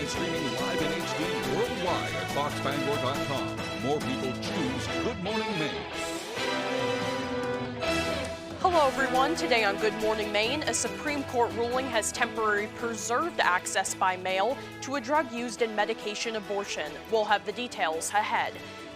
and streaming live in HD worldwide at foxbangor.com. More people choose Good Morning Maine. Hello everyone. Today on Good Morning Maine, a Supreme Court ruling has temporarily preserved access by mail to a drug used in medication abortion. We'll have the details ahead.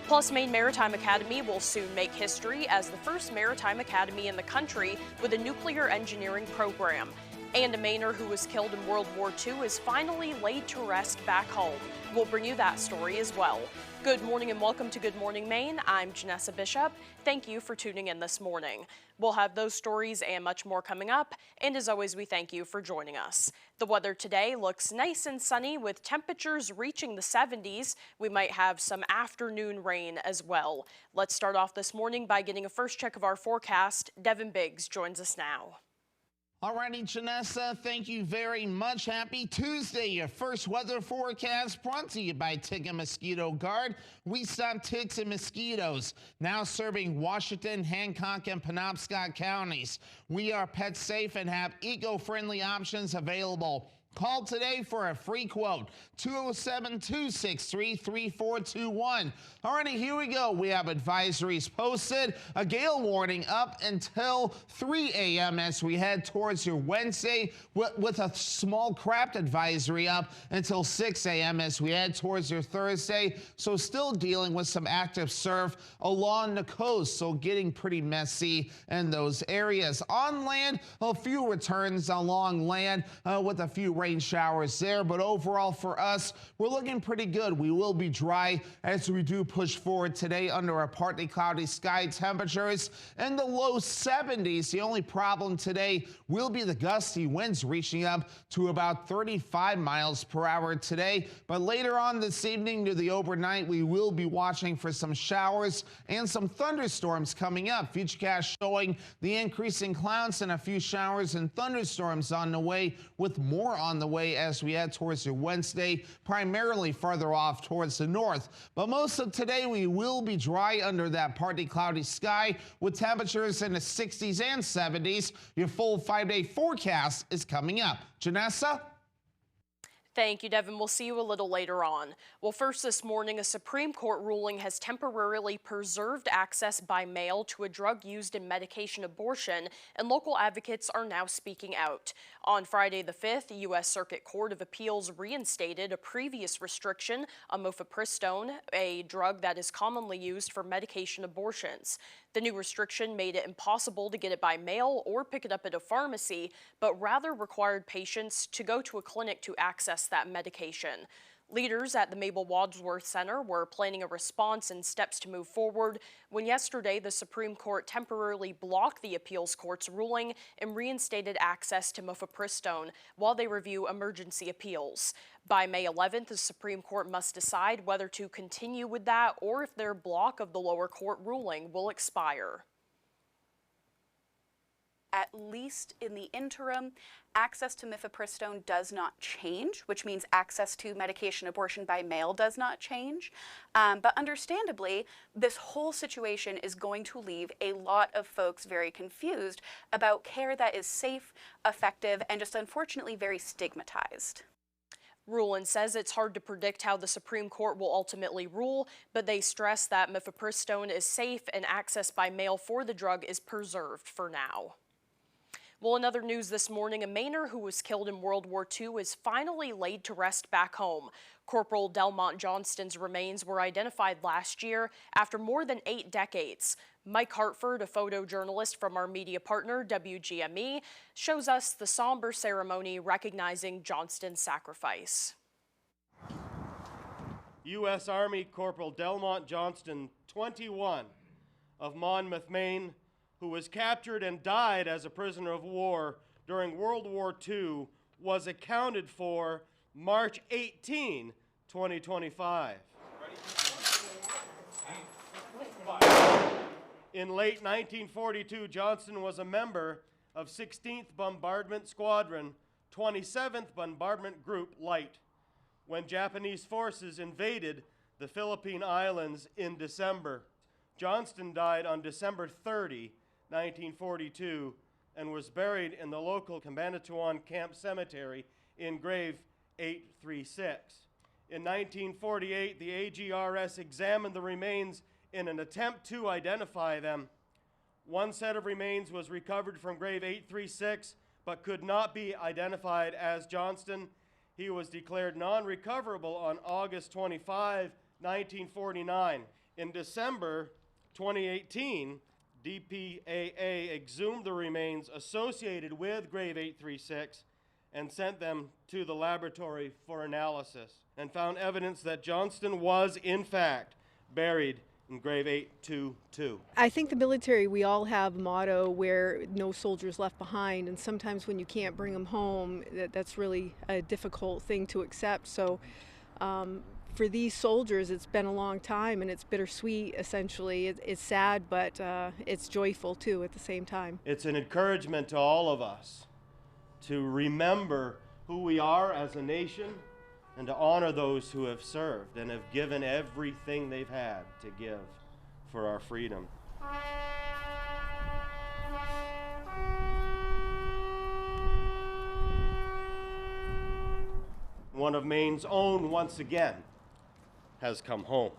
Plus, Maine Maritime Academy will soon make history as the first maritime academy in the country with a nuclear engineering program. And a Mainer who was killed in World War II is finally laid to rest back home. We'll bring you that story as well. Good morning and welcome to Good Morning Maine. I'm Janessa Bishop. Thank you for tuning in this morning. We'll have those stories and much more coming up, and as always, we thank you for joining us. The weather today looks nice and sunny with temperatures reaching the 70s. We might have some afternoon rain as well. Let's start off this morning by getting a first check of our forecast. Devin Biggs joins us now. Alrighty, Janessa, thank you very much. Happy Tuesday. Your first weather forecast brought to you by Tick and Mosquito Guard. We stop ticks and mosquitoes. Now serving Washington, Hancock, and Penobscot counties. We are pet safe and have eco-friendly options available. Call today for a free quote, 207-263-3421. All right, here we go. We have advisories posted, a gale warning up until 3 a.m. as we head towards your Wednesday, with a small craft advisory up until 6 a.m. as we head towards your Thursday. So still dealing with some active surf along the coast, so getting pretty messy in those areas. On land, a few returns along land with a few rain showers there, but overall for us, we're looking pretty good. We will be dry as we do push forward today under a partly cloudy sky. Temperatures in the low 70s. The only problem today will be the gusty winds reaching up to about 35 miles per hour today, but later on this evening to the overnight, we will be watching for some showers and some thunderstorms coming up. Futurecast showing the increasing clouds and a few showers and thunderstorms on the way, with more on the way as we head towards your Wednesday, primarily farther off towards the north. But most of today we will be dry under that partly cloudy sky with temperatures in the 60s and 70s. Your full 5-day forecast is coming up. Janessa? Thank you, Devin. We'll see you a little later on. Well, first this morning, a Supreme Court ruling has temporarily preserved access by mail to a drug used in medication abortion, and local advocates are now speaking out. On Friday the 5th, the U.S. Circuit Court of Appeals reinstated a previous restriction on mifepristone, a drug that is commonly used for medication abortions. The new restriction made it impossible to get it by mail or pick it up at a pharmacy, but rather required patients to go to a clinic to access that medication. Leaders at the Mabel Wadsworth Center were planning a response and steps to move forward when yesterday the Supreme Court temporarily blocked the appeals court's ruling and reinstated access to mifepristone while they review emergency appeals. By May 11th, the Supreme Court must decide whether to continue with that or if their block of the lower court ruling will expire. At least in the interim, access to mifepristone does not change, which means access to medication abortion by mail does not change. But understandably, this whole situation is going to leave a lot of folks very confused about care that is safe, effective, and just unfortunately very stigmatized. Rulin says it's hard to predict how the Supreme Court will ultimately rule, but they stress that mifepristone is safe and access by mail for the drug is preserved for now. Well, in other news this morning, a Mainer who was killed in World War II is finally laid to rest back home. Corporal Delmont Johnston's remains were identified last year after more than 8 decades. Mike Hartford, a photojournalist from our media partner, WGME, shows us the somber ceremony recognizing Johnston's sacrifice. U.S. Army Corporal Delmont Johnston, 21, of Monmouth, Maine, who was captured and died as a prisoner of war during World War II, was accounted for March 18, 2025. In late 1942, Johnston was a member of 16th Bombardment Squadron, 27th Bombardment Group Light, when Japanese forces invaded the Philippine Islands in December. Johnston died on December 30, 1942, and was buried in the local Cabanatuan Camp Cemetery in Grave 836. In 1948, the AGRS examined the remains in an attempt to identify them. One set of remains was recovered from grave 836, but could not be identified as Johnston. He was declared non-recoverable on August 25, 1949. In December 2018, DPAA exhumed the remains associated with grave 836 and sent them to the laboratory for analysis, and found evidence that Johnston was, in fact, buried in grave 822. I think the military, we all have a motto where no soldiers left behind, and sometimes when you can't bring them home, that's really a difficult thing to accept. So for these soldiers, it's been a long time, and it's bittersweet, essentially. It's sad, but it's joyful, too, at the same time. It's an encouragement to all of us to remember who we are as a nation and to honor those who have served and have given everything they've had to give for our freedom. One of Maine's own, once again, has come home.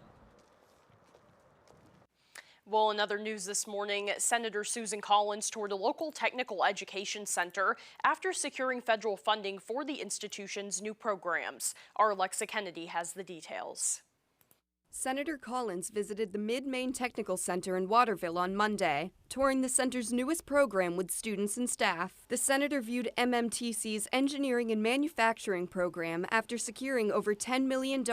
Well, in other news this morning, Senator Susan Collins toured a local technical education center after securing federal funding for the institution's new programs. Our Alexa Kennedy has the details. Senator Collins visited the Mid-Maine Technical Center in Waterville on Monday, touring the center's newest program with students and staff. The senator viewed MMTC's engineering and manufacturing program after securing over $10 million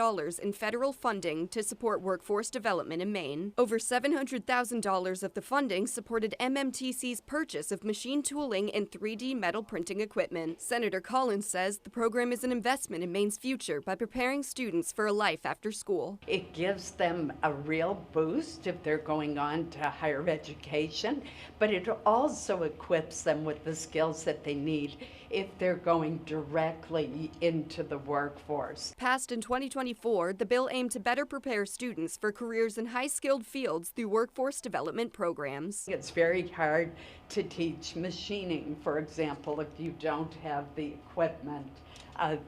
in federal funding to support workforce development in Maine. Over $700,000 of the funding supported MMTC's purchase of machine tooling and 3D metal printing equipment. Senator Collins says the program is an investment in Maine's future by preparing students for a life after school. It gives them a real boost if they're going on to higher education, but it also equips them with the skills that they need if they're going directly into the workforce. Passed in 2024, the bill aimed to better prepare students for careers in high-skilled fields through workforce development programs. It's very hard to teach machining, for example, if you don't have the equipment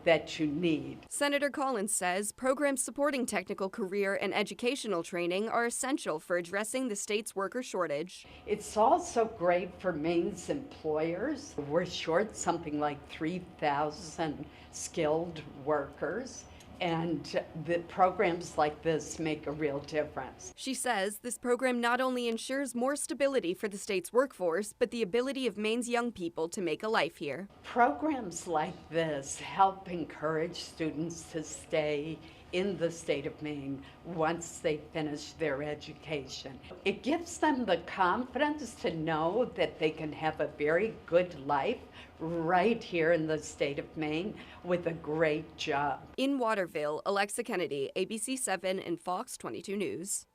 that you need. Senator Collins says programs supporting technical career and educational training are essential for addressing the state's worker shortage. It's also great for Maine's employers. We're short something like 3,000 skilled workers, and the programs like this make a real difference. She says this program not only ensures more stability for the state's workforce, but the ability of Maine's young people to make a life here. Programs like this help encourage students to stay in the state of Maine once they finish their education. It gives them the confidence to know that they can have a very good life right here in the state of Maine with a great job. In Waterville, Alexa Kennedy, ABC 7 and Fox 22 News.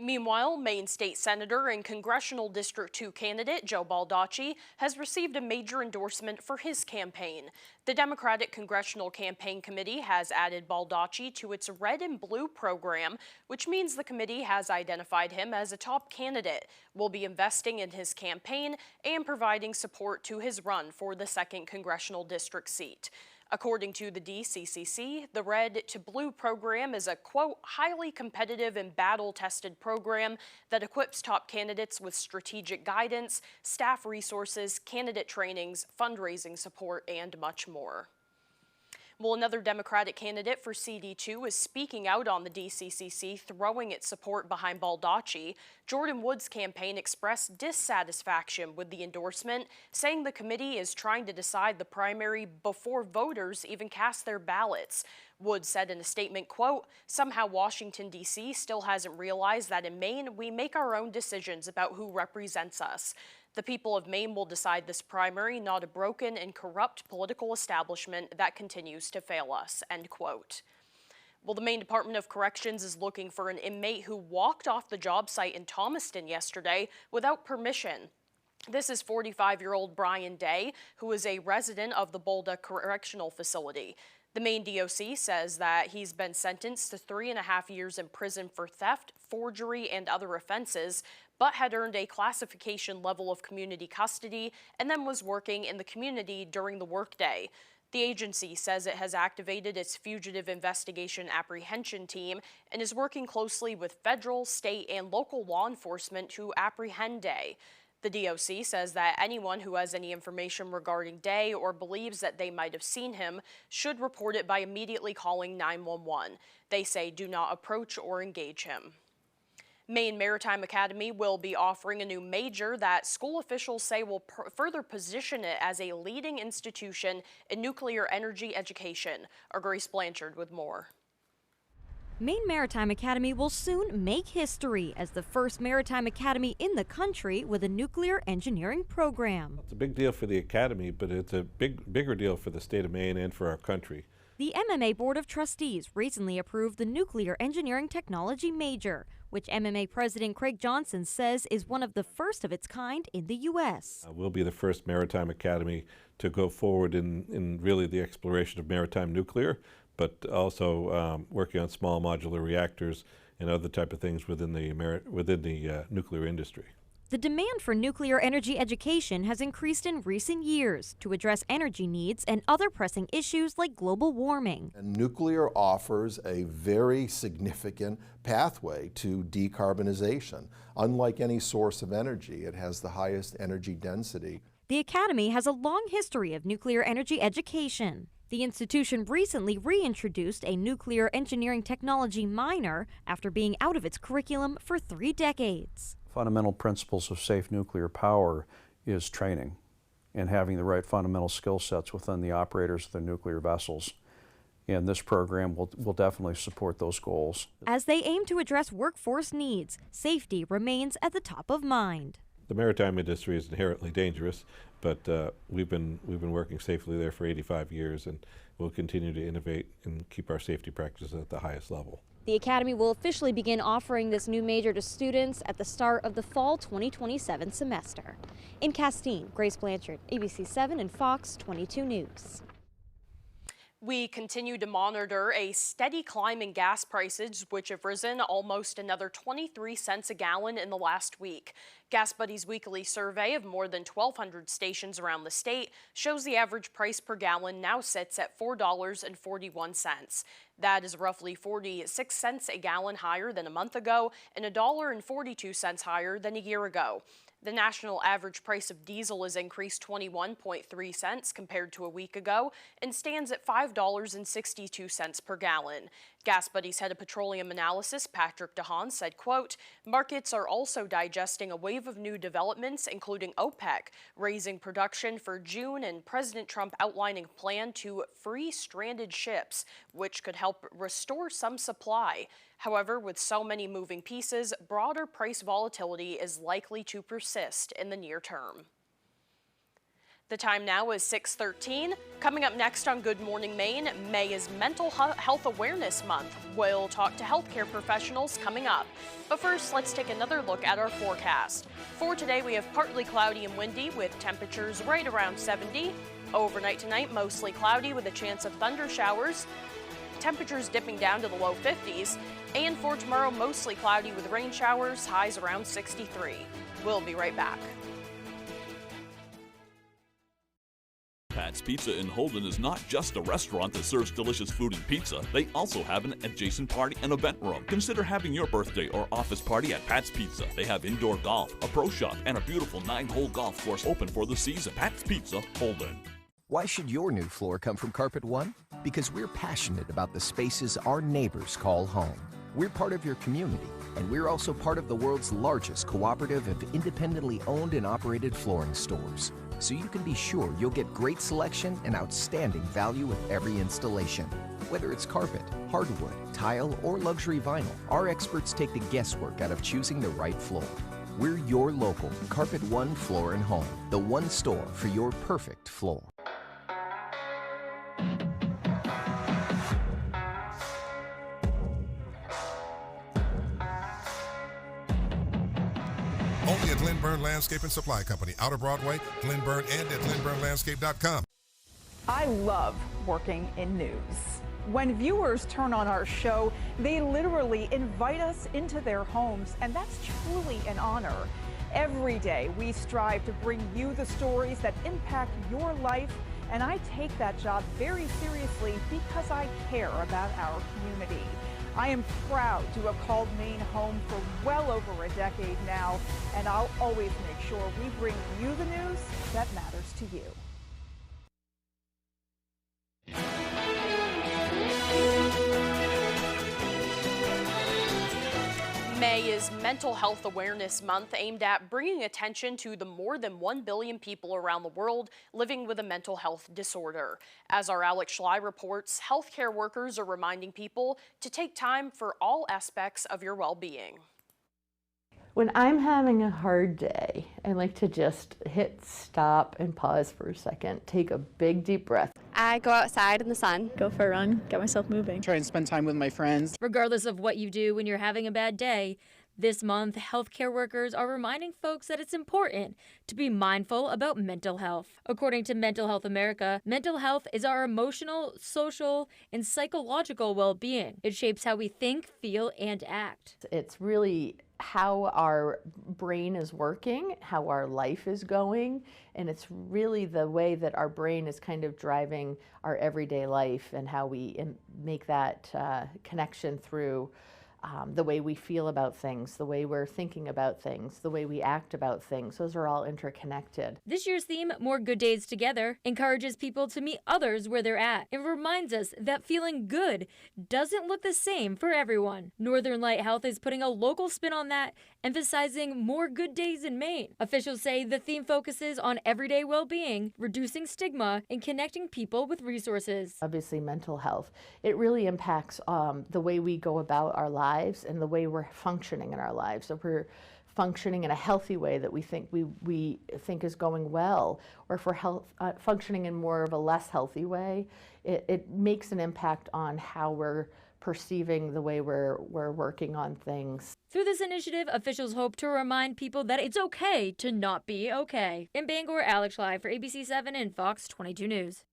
Meanwhile, Maine State Senator and Congressional District 2 candidate Joe Baldacci has received a major endorsement for his campaign. The Democratic Congressional Campaign Committee has added Baldacci to its Red and Blue program, which means the committee has identified him as a top candidate, will be investing in his campaign, and providing support to his run for the 2nd Congressional District seat. According to the DCCC, the Red to Blue program is a, quote, highly competitive and battle-tested program that equips top candidates with strategic guidance, staff resources, candidate trainings, fundraising support, and much more. Well, another Democratic candidate for CD2 is speaking out on the DCCC, throwing its support behind Baldacci. Jordan Wood's campaign expressed dissatisfaction with the endorsement, saying the committee is trying to decide the primary before voters even cast their ballots. Wood said in a statement, quote, somehow Washington, D.C. still hasn't realized that in Maine, we make our own decisions about who represents us. The people of Maine will decide this primary, not a broken and corrupt political establishment that continues to fail us, end quote. Well, the Maine Department of Corrections is looking for an inmate who walked off the job site in Thomaston yesterday without permission. This is 45-year-old Brian Day, who is a resident of the Boulder Correctional Facility. The Maine DOC says that he's been sentenced to 3.5 years in prison for theft, forgery, and other offenses, but had earned a classification level of community custody and then was working in the community during the workday. The agency says it has activated its fugitive investigation apprehension team and is working closely with federal, state, and local law enforcement to apprehend Day. The DOC says that anyone who has any information regarding Day or believes that they might have seen him should report it by immediately calling 911. They say do not approach or engage him. Maine Maritime Academy will be offering a new major that school officials say will further position it as a leading institution in nuclear energy education. Our Grace Blanchard with more. Maine Maritime Academy will soon make history as the first maritime academy in the country with a nuclear engineering program. It's a big deal for the academy, but it's a bigger deal for the state of Maine and for our country. The MMA Board of Trustees recently approved the Nuclear Engineering Technology Major, which MMA President Craig Johnson says is one of the first of its kind in the U.S. We'll be the first maritime academy to go forward in really the exploration of maritime nuclear, but also working on small modular reactors and other type of things within the nuclear industry. The demand for nuclear energy education has increased in recent years to address energy needs and other pressing issues like global warming. And nuclear offers a very significant pathway to decarbonization. Unlike any source of energy, it has the highest energy density. The Academy has a long history of nuclear energy education. The institution recently reintroduced a nuclear engineering technology minor after being out of its curriculum for 3 decades. Fundamental principles of safe nuclear power is training and having the right fundamental skill sets within the operators of the nuclear vessels. And this program will definitely support those goals. As they aim to address workforce needs, safety remains at the top of mind. The maritime industry is inherently dangerous, but we've been working safely there for 85 years, and we'll continue to innovate and keep our safety practices at the highest level. The Academy will officially begin offering this new major to students at the start of the fall 2027 semester. In Castine, Grace Blanchard, ABC 7 and Fox 22 News. We continue to monitor a steady climb in gas prices, which have risen almost another 23 cents a gallon in the last week. Gas Buddy's weekly survey of more than 1,200 stations around the state shows the average price per gallon now sits at $4.41. That is roughly 46 cents a gallon higher than a month ago and $1.42 higher than a year ago. The national average price of diesel has increased 21.3 cents compared to a week ago and stands at $5.62 per gallon. Gas Buddy's head of petroleum analysis, Patrick DeHaan, said, quote, "Markets are also digesting a wave of new developments, including OPEC raising production for June and President Trump outlining a plan to free stranded ships, which could help restore some supply. However, with so many moving pieces, broader price volatility is likely to persist in the near term." The time now is 6:13. Coming up next on Good Morning Maine, May is Mental Health Awareness Month. We'll talk to healthcare professionals coming up. But first, let's take another look at our forecast. For today, we have partly cloudy and windy with temperatures right around 70. Overnight tonight, mostly cloudy with a chance of thunder showers. Temperatures dipping down to the low 50s. And for tomorrow, mostly cloudy with rain showers, highs around 63. We'll be right back. Pat's Pizza in Holden is not just a restaurant that serves delicious food and pizza. They also have an adjacent party and event room. Consider having your birthday or office party at Pat's Pizza. They have indoor golf, a pro shop, and a beautiful 9-hole golf course open for the season. Pat's Pizza, Holden. Why should your new floor come from Carpet One? Because we're passionate about the spaces our neighbors call home. We're part of your community, and we're also part of the world's largest cooperative of independently owned and operated flooring stores. So you can be sure you'll get great selection and outstanding value with every installation. Whether it's carpet, hardwood, tile, or luxury vinyl, our experts take the guesswork out of choosing the right floor. We're your local Carpet One Floor and Home, the one store for your perfect floor. Only at Glenburn Landscape and Supply Company, Outer Broadway, Glenburn, and at glenburnlandscape.com. I love working in news. When viewers turn on our show, they literally invite us into their homes, and that's truly an honor. Every day, we strive to bring you the stories that impact your life and I take that job very seriously because I care about our community. I am proud to have called Maine home for well over a decade now, and I'll always make sure we bring you the news that matters to you. May is Mental Health Awareness Month, aimed at bringing attention to the more than 1 billion people around the world living with a mental health disorder. As our Alex Schley reports, healthcare workers are reminding people to take time for all aspects of your well-being. When I'm having a hard day, I like to just hit stop and pause for a second, take a big deep breath. I go outside in the sun. Go for a run, get myself moving. Try and spend time with my friends. Regardless of what you do when you're having a bad day, this month, healthcare workers are reminding folks that it's important to be mindful about mental health. According to Mental Health America, mental health is our emotional, social, and psychological well-being. It shapes how we think, feel, and act. It's really how our brain is working, how our life is going, and it's really the way that our brain is kind of driving our everyday life and how we make that connection through the way we feel about things, the way we're thinking about things, the way we act about things. Those are all interconnected. This year's theme, More Good Days Together, encourages people to meet others where they're at. It reminds us that feeling good doesn't look the same for everyone. Northern Light Health is putting a local spin on that, emphasizing more good days in Maine. Officials say the theme focuses on everyday well-being, reducing stigma, and connecting people with resources. Obviously, mental health, it really impacts the way we go about our lives and the way we're functioning in our lives. So if we're functioning in a healthy way that we think is going well, or if we're functioning in more of a less healthy way, it makes an impact on how we're perceiving the way we're working on things. Through this initiative, officials hope to remind people that it's okay to not be okay. In Bangor, Alex Schley for ABC7 and Fox 22 News.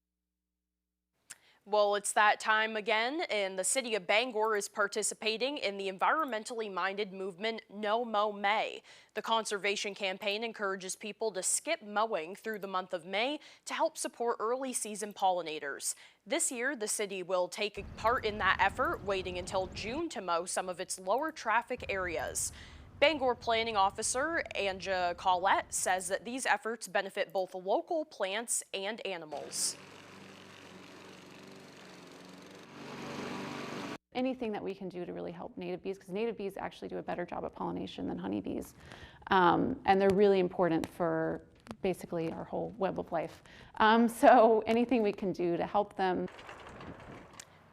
Well, it's that time again, and the city of Bangor is participating in the environmentally minded movement No Mow May. The conservation campaign encourages people to skip mowing through the month of May to help support early season pollinators. This year, the city will take part in that effort, waiting until June to mow some of its lower traffic areas. Bangor Planning Officer Anja Collette says that these efforts benefit both local plants and animals. Anything that we can do to really help native bees, because native bees actually do a better job at pollination than honeybees. And they're really important for basically our whole web of life. So anything we can do to help them.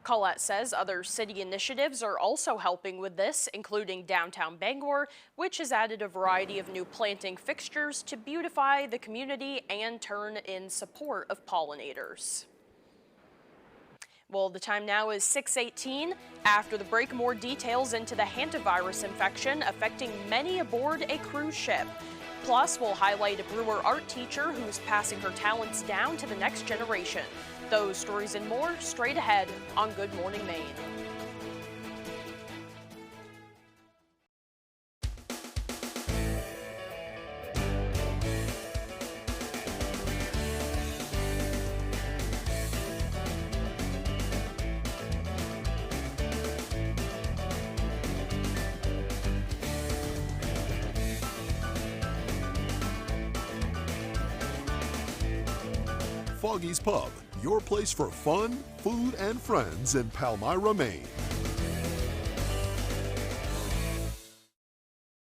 Collette says other city initiatives are also helping with this, including downtown Bangor, which has added a variety of new planting fixtures to beautify the community and turn in support of pollinators. Well, the time now is 6:18. After the break, more details into the hantavirus infection affecting many aboard a cruise ship. Plus, we'll highlight a Brewer art teacher who's passing her talents down to the next generation. Those stories and more straight ahead on Good Morning Maine. Foggy's Pub, your place for fun, food, and friends in Palmyra, Maine.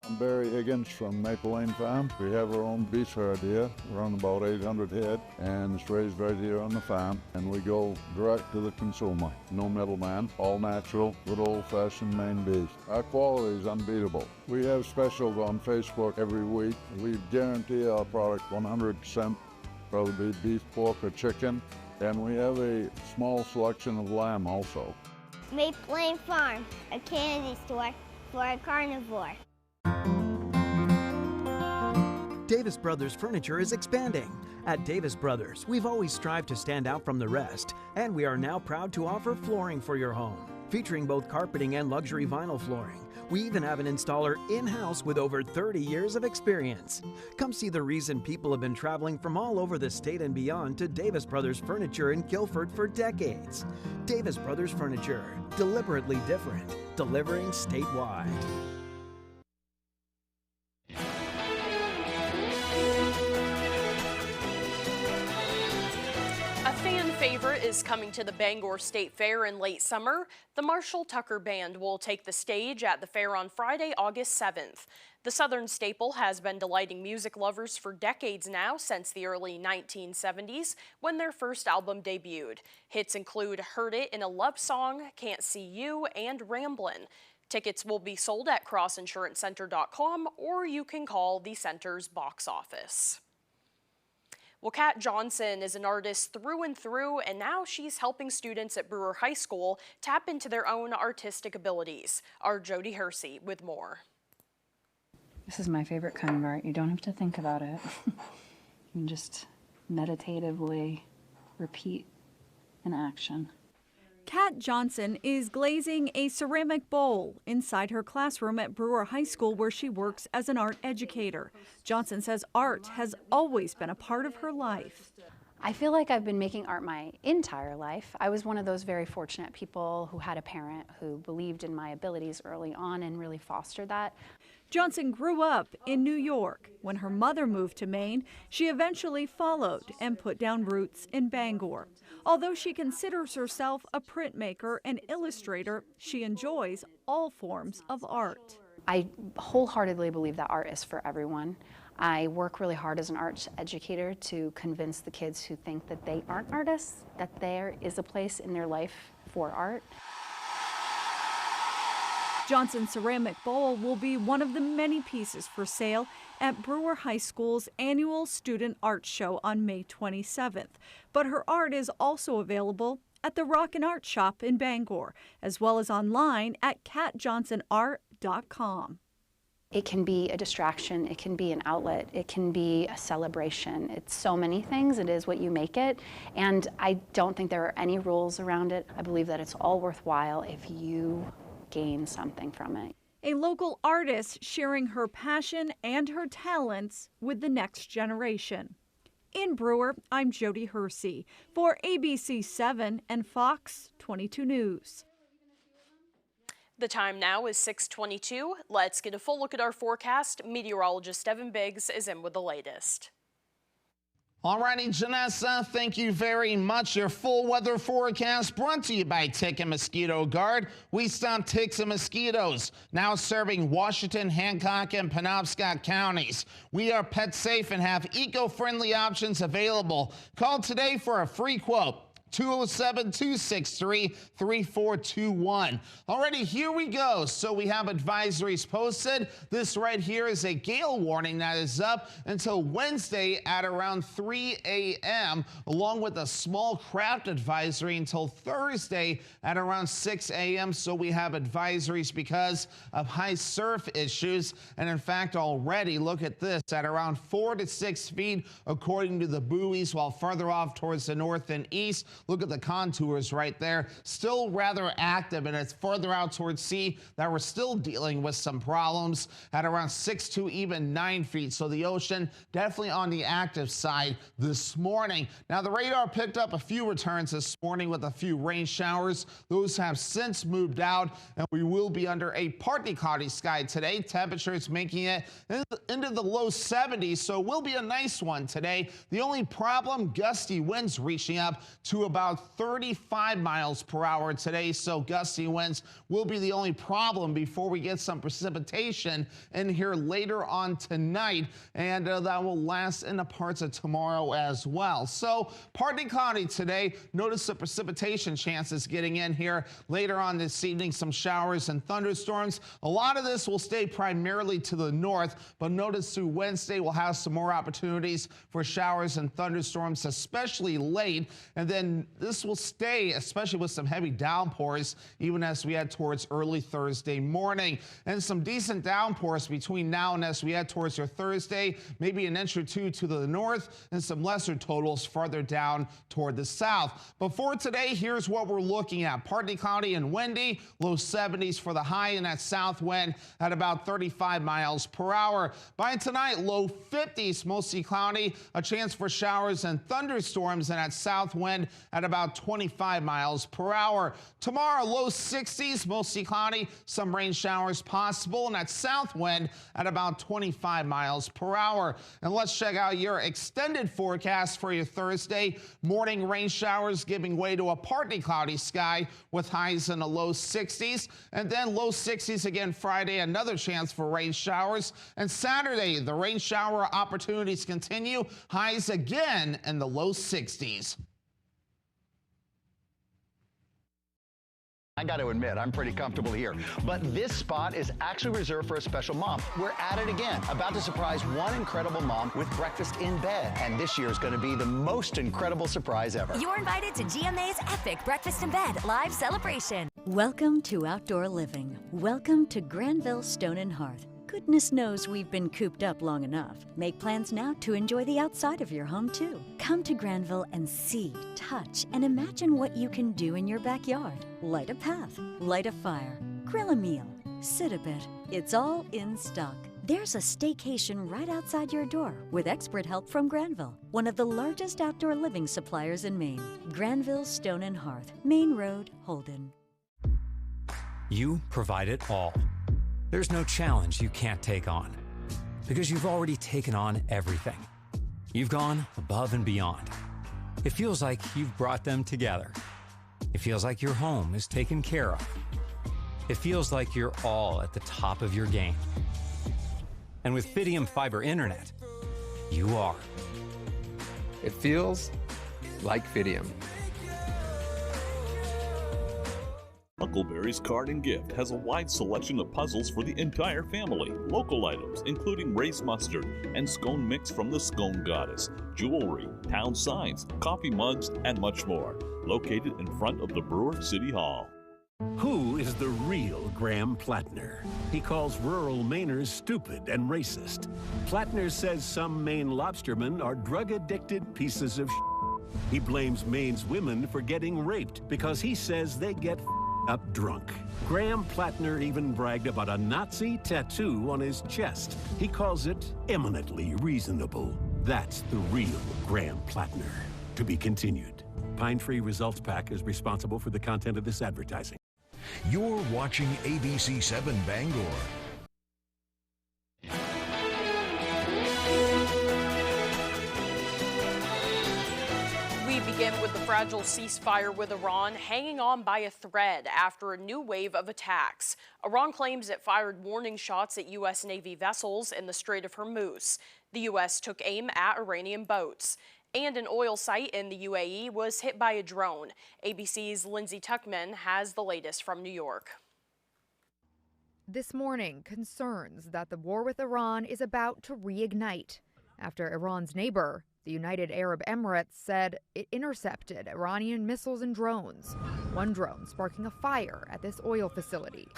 I'm Barry Higgins from Maple Lane Farm. We have our own beef herd here, around about 800 head, and it's raised right here on the farm. And we go direct to the consumer. No middleman, all natural, good old-fashioned Maine beef. Our quality is unbeatable. We have specials on Facebook every week. We guarantee our product 100%. Whether it be beef, pork, or chicken. And we have a small selection of lamb also. Maple Lane Farm, a candy store for a carnivore. Davis Brothers Furniture is expanding. At Davis Brothers, we've always strived to stand out from the rest, and we are now proud to offer flooring for your home. featuring both carpeting and luxury vinyl flooring. We even have an installer in-house with over 30 years of experience. Come see the reason people have been traveling from all over the state and beyond to Davis Brothers Furniture in Guilford for decades. Davis Brothers Furniture, deliberately different, delivering statewide. A fan favorite is coming to the Bangor State Fair in late summer. The Marshall Tucker Band will take the stage at the fair on Friday, August 7th. The Southern staple has been delighting music lovers for decades now, since the early 1970s, when their first album debuted. Hits include Heard It in a Love Song, Can't See You, and Ramblin'. Tickets will be sold at crossinsurancecenter.com, or you can call the center's box office. Well, Kat Johnson is an artist through and through, and now she's helping students at Brewer High School tap into their own artistic abilities. Our Jody Hersey with more. This is my favorite kind of art. You don't have to think about it. You can just meditatively repeat an action. Kat Johnson is glazing a ceramic bowl inside her classroom at Brewer High School, where she works as an art educator. Johnson says art has always been a part of her life. I feel like I've been making art my entire life. I was one of those very fortunate people who had a parent who believed in my abilities early on and really fostered that. Johnson grew up in New York. When her mother moved to Maine, she eventually followed and put down roots in Bangor. Although she considers herself a printmaker and illustrator, she enjoys all forms of art. I wholeheartedly believe that art is for everyone. I work really hard as an art educator to convince the kids who think that they aren't artists that there is a place in their life for art. Johnson's ceramic bowl will be one of the many pieces for sale at Brewer High School's annual Student Art Show on May 27th. But her art is also available at the Rock and Art Shop in Bangor, as well as online at katjohnsonart.com. It can be a distraction, it can be an outlet, it can be a celebration. It's so many things. It is what you make it. And I don't think there are any rules around it. I believe that it's all worthwhile if you gain something from it. A local artist sharing her passion and her talents with the next generation. In Brewer, I'm Jody Hersey for ABC 7 and Fox 22 News. The time now is 6:22. Let's get a full look at our forecast. Meteorologist Evan Biggs is in with the latest. Alrighty, Janessa, thank you very much. Your full weather forecast brought to you by Tick and Mosquito Guard. We stop ticks and mosquitoes, now serving Washington, Hancock, and Penobscot counties. We are pet safe and have eco-friendly options available. Call today for a free quote. 207-263-3421. Alrighty, here we go. So we have advisories posted. This right here is a gale warning that is up until Wednesday at around 3 a.m., along with a small craft advisory until Thursday at around 6 a.m. So we have advisories because of high surf issues. And in fact, already, look at this, at around 4 to 6 feet, according to the buoys, while further off towards the north and east, look at the contours right there, still rather active, and it's further out towards sea that we're still dealing with some problems at around 6 to even 9 feet. So the ocean definitely on the active side this morning. Now the radar picked up a few returns this morning with a few rain showers. Those have since moved out, and we will be under a partly cloudy sky today. Temperatures making it into the low 70s, so it will be a nice one today. The only problem, gusty winds reaching up to about 35 miles per hour today, so gusty winds will be the only problem before we get some precipitation in here later on tonight, and that will last into parts of tomorrow as well. So partly cloudy today. Notice the precipitation chances getting in here later on this evening, some showers and thunderstorms. A lot of this will stay primarily to the north, but notice through Wednesday we'll have some more opportunities for showers and thunderstorms, especially late, and then and this will stay, especially with some heavy downpours, even as we head towards early Thursday morning. And some decent downpours between now and as we head towards your Thursday, maybe an inch or two to the north, and some lesser totals farther down toward the south. But for today, here's what we're looking at. Partly cloudy and windy, low 70s for the high, and that south wind at about 35 miles per hour. By tonight, low 50s, mostly cloudy, a chance for showers and thunderstorms, and that south wind at about 25 miles per hour. Tomorrow, low 60s, mostly cloudy, some rain showers possible, and that south wind at about 25 miles per hour. And let's check out your extended forecast for your Thursday. Morning rain showers giving way to a partly cloudy sky with highs in the low 60s, and then low 60s again Friday, another chance for rain showers. And Saturday, the rain shower opportunities continue, highs again in the low 60s. I got to admit, I'm pretty comfortable here. But this spot is actually reserved for a special mom. We're at it again, about to surprise one incredible mom with breakfast in bed. And this year is going to be the most incredible surprise ever. You're invited to GMA's epic Breakfast in Bed live celebration. Welcome to outdoor living. Welcome to Granville Stone and Hearth. Goodness knows we've been cooped up long enough. Make plans now to enjoy the outside of your home, too. Come to Granville and see, touch, and imagine what you can do in your backyard. Light a path, light a fire, grill a meal, sit a bit. It's all in stock. There's a staycation right outside your door with expert help from Granville, one of the largest outdoor living suppliers in Maine. Granville Stone and Hearth, Main Road, Holden. You provide it all. There's no challenge you can't take on, because you've already taken on everything. You've gone above and beyond. It feels like you've brought them together. It feels like your home is taken care of. It feels like you're all at the top of your game. And with Fidium Fiber Internet, you are. It feels like Fidium. Huckleberry's Card and Gift has a wide selection of puzzles for the entire family. Local items, including raised mustard and scone mix from the Scone Goddess, jewelry, town signs, coffee mugs, and much more. Located in front of the Brewer City Hall. Who is the real Graham Plattner? He calls rural Mainers stupid and racist. Plattner says some Maine lobstermen are drug-addicted pieces of shit. He blames Maine's women for getting raped because he says they get up drunk. Graham Plattner even bragged about a Nazi tattoo on his chest. He calls it eminently reasonable. That's the real Graham Plattner. To be continued. Pine Tree Results Pack is responsible for the content of this advertising. You're watching ABC 7 Bangor. We begin with the fragile ceasefire with Iran hanging on by a thread after a new wave of attacks. Iran claims it fired warning shots at U.S. Navy vessels in the Strait of Hormuz. The U.S. took aim at Iranian boats. And an oil site in the UAE was hit by a drone. ABC's Lindsay Tuckman has the latest from New York. This morning, concerns that the war with Iran is about to reignite after Iran's neighbor, the United Arab Emirates, said it intercepted Iranian missiles and drones, one drone sparking a fire at this oil facility.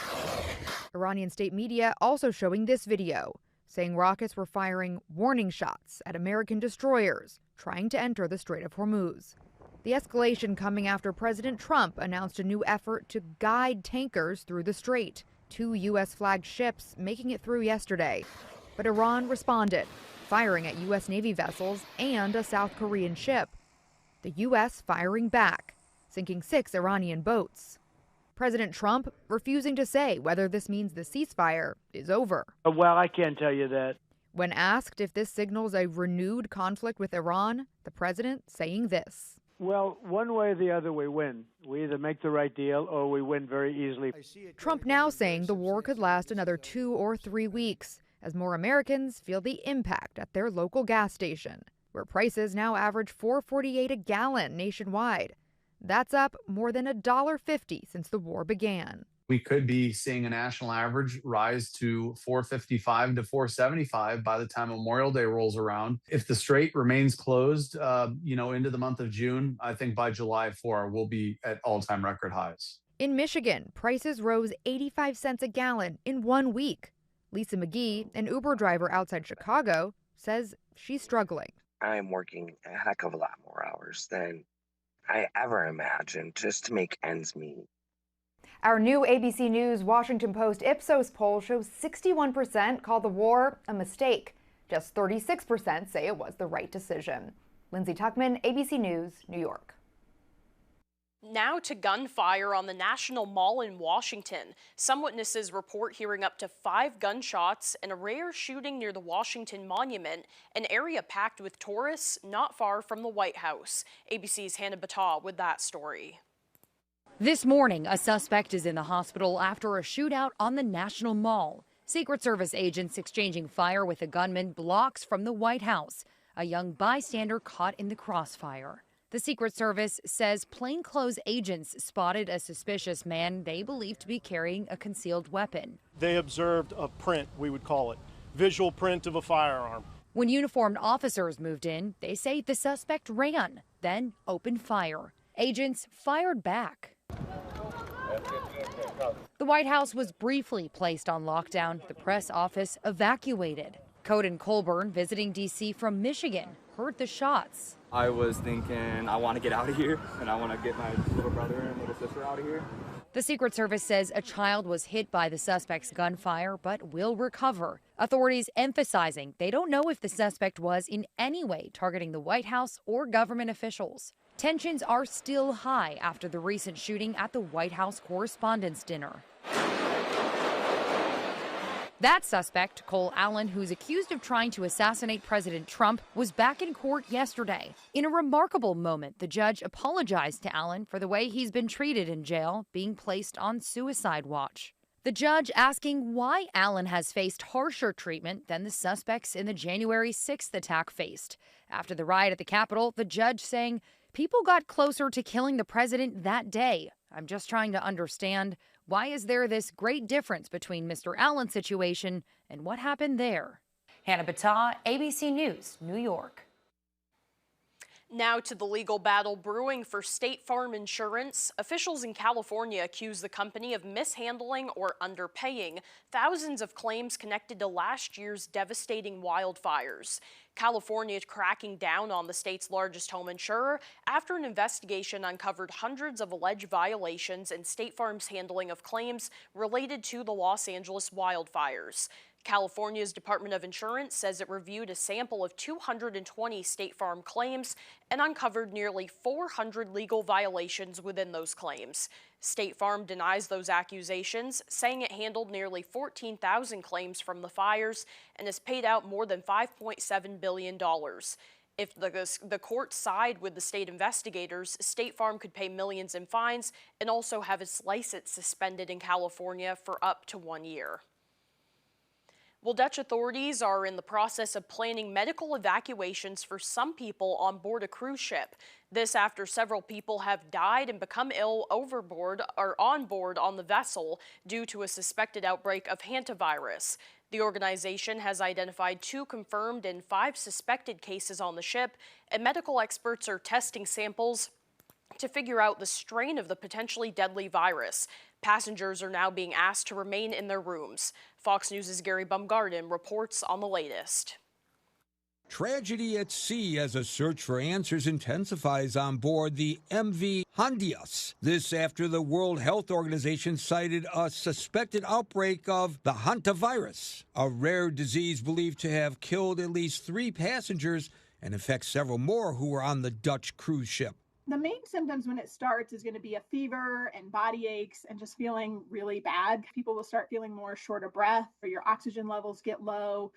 Iranian state media also showing this video, saying rockets were firing warning shots at American destroyers trying to enter the Strait of Hormuz. The escalation coming after President Trump announced a new effort to guide tankers through the strait, 2 U.S.-flagged ships making it through yesterday. But Iran responded, firing at U.S. Navy vessels and a South Korean ship. The U.S. firing back, sinking 6 Iranian boats. President Trump refusing to say whether this means the ceasefire is over. Well, I can't tell you that. When asked if this signals a renewed conflict with Iran, the president saying this. Well, one way or the other we win. We either make the right deal or we win very easily. Trump now saying the war could last another 2 or 3 weeks as more Americans feel the impact at their local gas station, where prices now average $4.48 a gallon nationwide. That's up more than $1.50 since the war began. We could be seeing a national average rise to 455 to 475 by the time Memorial Day rolls around. If the strait remains closed, into the month of June, I think by July 4, we'll be at all-time record highs. In Michigan, prices rose 85 cents a gallon in 1 week. Lisa McGee, an Uber driver outside Chicago, says she's struggling. I'm working a heck of a lot more hours than I ever imagined just to make ends meet. Our new ABC News Washington Post Ipsos poll shows 61% call the war a mistake. Just 36% say it was the right decision. Lindsay Tuckman, ABC News, New York. Now to gunfire on the National Mall in Washington. Some witnesses report hearing up to 5 gunshots and a rare shooting near the Washington Monument, an area packed with tourists not far from the White House. ABC's Hannah Battah with that story. This morning, a suspect is in the hospital after a shootout on the National Mall. Secret Service agents exchanging fire with a gunman blocks from the White House. A young bystander caught in the crossfire. The Secret Service says plainclothes agents spotted a suspicious man they believe to be carrying a concealed weapon. They observed a print, we would call it, visual print of a firearm. When uniformed officers moved in, they say the suspect ran, then opened fire. Agents fired back. The White House was briefly placed on lockdown, the press office evacuated. Coden Colburn, visiting D.C. from Michigan, heard the shots. I was thinking, I want to get out of here, and I want to get my little brother and little sister out of here. The Secret Service says a child was hit by the suspect's gunfire, but will recover. Authorities emphasizing they don't know if the suspect was in any way targeting the White House or government officials. Tensions are still high after the recent shooting at the White House Correspondents' Dinner. That suspect, Cole Allen, who's accused of trying to assassinate President Trump, was back in court yesterday. In a remarkable moment, the judge apologized to Allen for the way he's been treated in jail, being placed on suicide watch. The judge asking why Allen has faced harsher treatment than the suspects in the January 6th attack faced. After the riot at the Capitol, the judge saying, "People got closer to killing the president that day. I'm just trying to understand, why is there this great difference between Mr. Allen's situation and what happened there?" Hannah Battah, ABC News, New York. Now to the legal battle brewing for State Farm Insurance. Officials in California accuse the company of mishandling or underpaying thousands of claims connected to last year's devastating wildfires. California is cracking down on the state's largest home insurer after an investigation uncovered hundreds of alleged violations in State Farm's handling of claims related to the Los Angeles wildfires. California's Department of Insurance says it reviewed a sample of 220 State Farm claims and uncovered nearly 400 legal violations within those claims. State Farm denies those accusations, saying it handled nearly 14,000 claims from the fires and has paid out more than $5.7 billion. If the courts side with the state investigators, State Farm could pay millions in fines and also have its license suspended in California for up to 1 year. Well, Dutch authorities are in the process of planning medical evacuations for some people on board a cruise ship. This after several people have died and become ill overboard or on board on the vessel due to a suspected outbreak of hantavirus. The organization has identified 2 confirmed and 5 suspected cases on the ship, and medical experts are testing samples to figure out the strain of the potentially deadly virus. Passengers are now being asked to remain in their rooms. Fox News' Gary Bumgarden reports on the latest. Tragedy at sea as a search for answers intensifies on board the MV Hondias. This after the World Health Organization cited a suspected outbreak of the hantavirus, a rare disease believed to have killed at least 3 passengers and affect several more who were on the Dutch cruise ship. The main symptoms when it starts is going to be a fever and body aches and just feeling really bad. People will start feeling more short of breath, or your oxygen levels get low,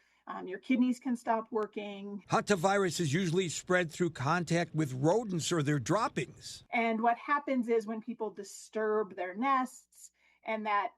your kidneys can stop working. Hantavirus is usually spread through contact with rodents or their droppings. And what happens is when people disturb their nests and that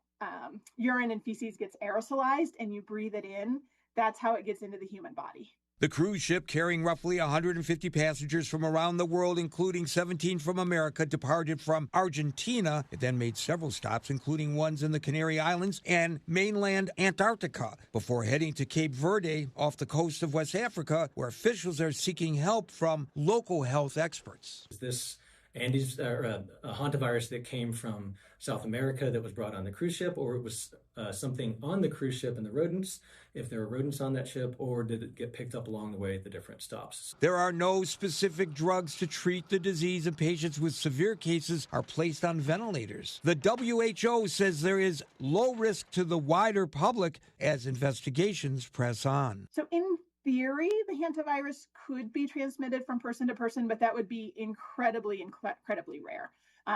urine and feces gets aerosolized and you breathe it in, that's how it gets into the human body. The cruise ship carrying roughly 150 passengers from around the world, including 17 from America, departed from Argentina. It then made several stops, including ones in the Canary Islands and mainland Antarctica, before heading to Cape Verde off the coast of West Africa, where officials are seeking help from local health experts. This Andes a hantavirus that came from South America that was brought on the cruise ship, or it was something on the cruise ship and the rodents, if there were rodents on that ship, or did it get picked up along the way at the different stops? There are no specific drugs to treat the disease, and patients with severe cases are placed on ventilators. The WHO says there is low risk to the wider public as investigations press on. So in theory, the hantavirus could be transmitted from person to person, but that would be incredibly rare.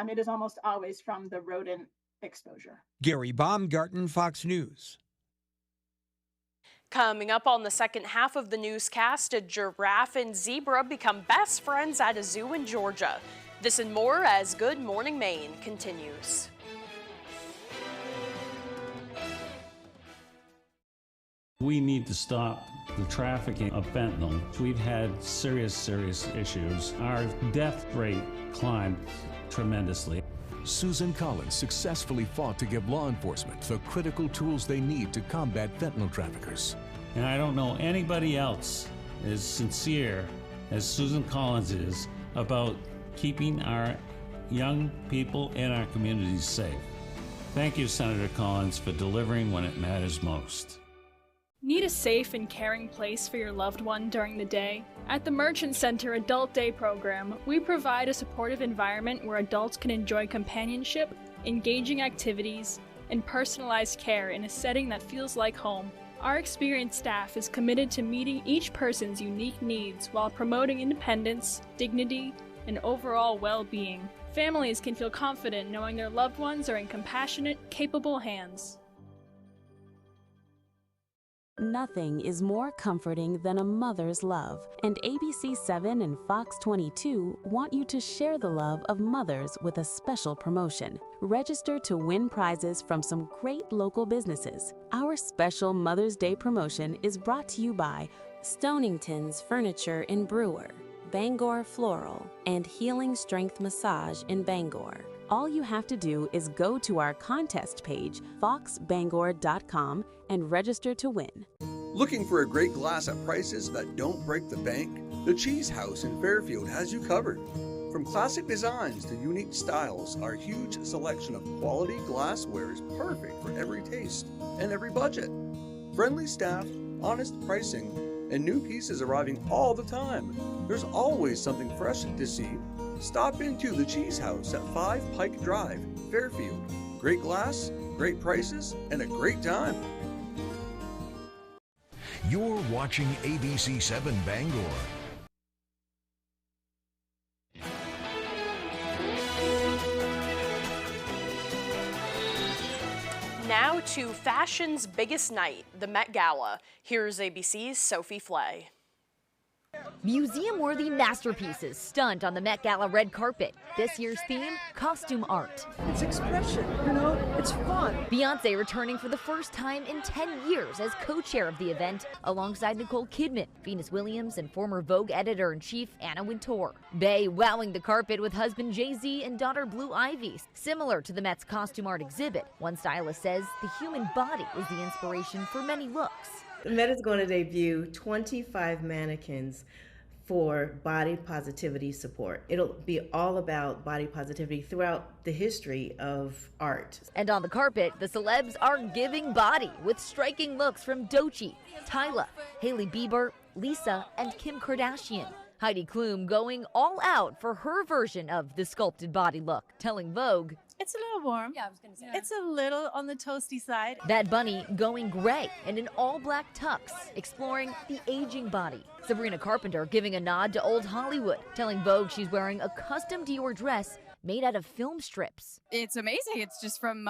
It is almost always from the rodent exposure. Gary Baumgarten, Fox News. Coming up on the second half of the newscast, a giraffe and zebra become best friends at a zoo in Georgia. This and more as Good Morning Maine continues. We need to stop the trafficking of fentanyl. We've had serious issues. Our death rate climbed tremendously. Susan Collins successfully fought to give law enforcement the critical tools they need to combat fentanyl traffickers. And I don't know anybody else as sincere as Susan Collins is about keeping our young people and our communities safe. Thank you, Senator Collins, for delivering when it matters most. Need a safe and caring place for your loved one during the day? At the Merchant Center Adult Day program, we provide a supportive environment where adults can enjoy companionship, engaging activities, and personalized care in a setting that feels like home. Our experienced staff is committed to meeting each person's unique needs while promoting independence, dignity, and overall well-being. Families can feel confident knowing their loved ones are in compassionate, capable hands. Nothing is more comforting than a mother's love, and ABC7 and Fox 22 want you to share the love of mothers with a special promotion. Register to win prizes from some great local businesses. Our special Mother's Day promotion is brought to you by Stonington's Furniture in Brewer, Bangor Floral, and Healing Strength Massage in Bangor. All you have to do is go to our contest page, foxbangor.com, and register to win. Looking for a great glass at prices that don't break the bank? The Cheese House in Fairfield has you covered. From classic designs to unique styles, our huge selection of quality glassware is perfect for every taste and every budget. Friendly staff, honest pricing, and new pieces arriving all the time. There's always something fresh to see. Stop into the Cheese House at 5 Pike Drive, Fairfield. Great glass, great prices, and a great time. You're watching ABC7 Bangor. Now to fashion's biggest night, the Met Gala. Here's ABC's Sophie Flay. Museum-worthy masterpieces stunt on the Met Gala red carpet. This year's theme, costume art. It's expression, it's fun. Beyonce returning for the first time in 10 years as co-chair of the event, alongside Nicole Kidman, Venus Williams, and former Vogue editor-in-chief Anna Wintour. Bey wowing the carpet with husband Jay-Z and daughter Blue Ivy. Similar to the Met's costume art exhibit, one stylist says the human body is the inspiration for many looks. The Met is going to debut 25 mannequins for body positivity support. It'll be all about body positivity throughout the history of art. And on the carpet, the celebs are giving body with striking looks from Doechii, Tyla, Hailey Bieber, Lisa, and Kim Kardashian. Heidi Klum going all out for her version of the sculpted body look, telling Vogue, "It's a little warm. Yeah, I was going to say. It's a little on the toasty side." Bad Bunny going gray and in all-black tux, exploring the aging body. Sabrina Carpenter giving a nod to old Hollywood, telling Vogue she's wearing a custom Dior dress made out of film strips. It's amazing. It's just from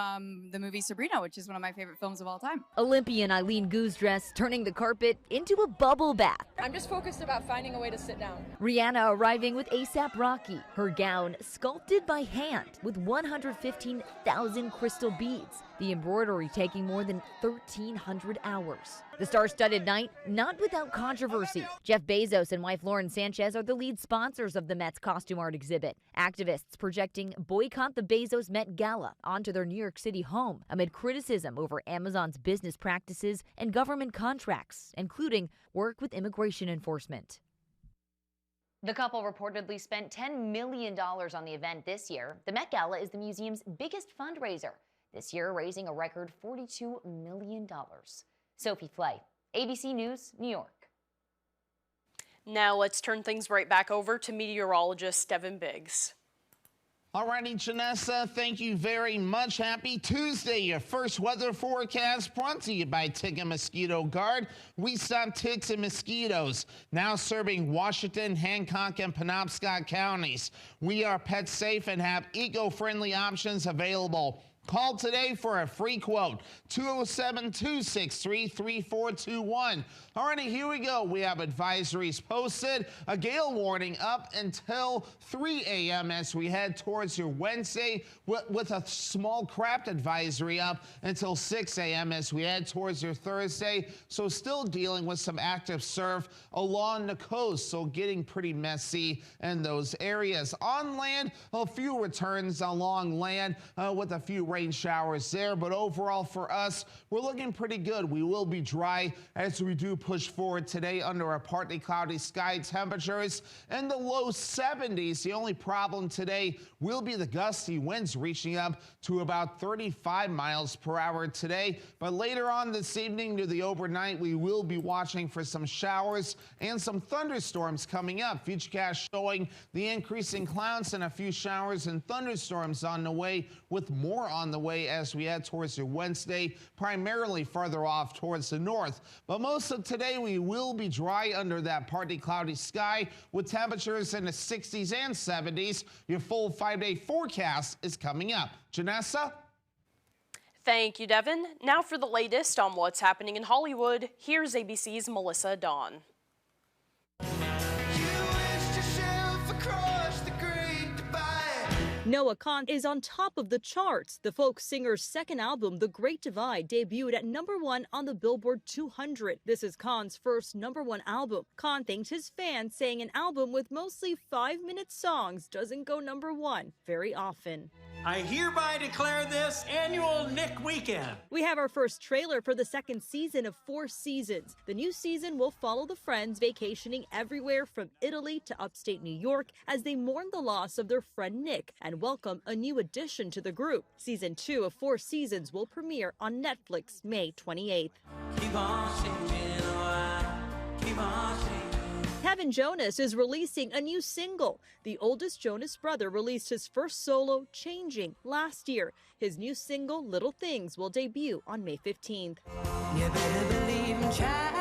the movie Sabrina, which is one of my favorite films of all time. Olympian Eileen Gu's dress turning the carpet into a bubble bath. I'm just focused about finding a way to sit down. Rihanna arriving with A$AP Rocky, her gown sculpted by hand with 115,000 crystal beads. the embroidery taking more than 1,300 hours. The star-studded night, not without controversy. Jeff Bezos and wife Lauren Sanchez are the lead sponsors of the Met's costume art exhibit. Activists projecting boycott the Bezos Met Gala onto their New York City home amid criticism over Amazon's business practices and government contracts, including work with immigration enforcement. The couple reportedly spent $10 million on the event this year. The Met Gala is the museum's biggest fundraiser, this year raising a record $42 million. Sophie Flay, ABC News, New York. Now let's turn things right back over to meteorologist Devin Biggs. Alrighty, Janessa, thank you very much. Happy Tuesday. Your first weather forecast brought to you by Tick and Mosquito Guard. We stop ticks and mosquitoes. Now serving Washington, Hancock, and Penobscot counties. We are pet safe and have eco-friendly options available. Call today for a free quote, 207-263-3421. All right, here we go. We have advisories posted, a gale warning up until 3 a.m. as we head towards your Wednesday, with a small craft advisory up until 6 a.m. as we head towards your Thursday. So still dealing with some active surf along the coast, so getting pretty messy in those areas. On land, a few returns along land with a few rain showers there, but overall for us, we're looking pretty good. We will be dry as we do push forward today under a partly cloudy sky. Temperatures in the low 70s. The only problem today will be the gusty winds reaching up to about 35 miles per hour today. But later on this evening to the overnight, we will be watching for some showers and some thunderstorms coming up. Futurecast showing the increasing clouds and a few showers and thunderstorms on the way, with more on the way as we head towards your Wednesday, primarily farther off towards the north. But most of today we will be dry under that partly cloudy sky with temperatures in the 60s and 70s. Your full 5-day forecast is coming up. Janessa? Thank you, Devin. Now for the latest on what's happening in Hollywood, here's ABC's Melissa Dawn. Noah Kahan is on top of the charts. The folk singer's second album, The Great Divide, debuted at #1 on the Billboard 200. This is Kahan's first #1 album. Kahan thanked his fans, saying an album with mostly 5-minute songs doesn't go #1 very often. I hereby declare this annual Nick Weekend. We have our first trailer for the second season of 4 seasons. The new season will follow the friends vacationing everywhere from Italy to upstate New York as they mourn the loss of their friend Nick and welcome a new addition to the group. Season 2 of 4 seasons will premiere on Netflix May 28th. Keep on changing, keep on changing. Kevin Jonas is releasing a new single. The oldest Jonas brother released his first solo, Changing, last year. His new single, Little Things, will debut on May 15th. You better believe I'm trying.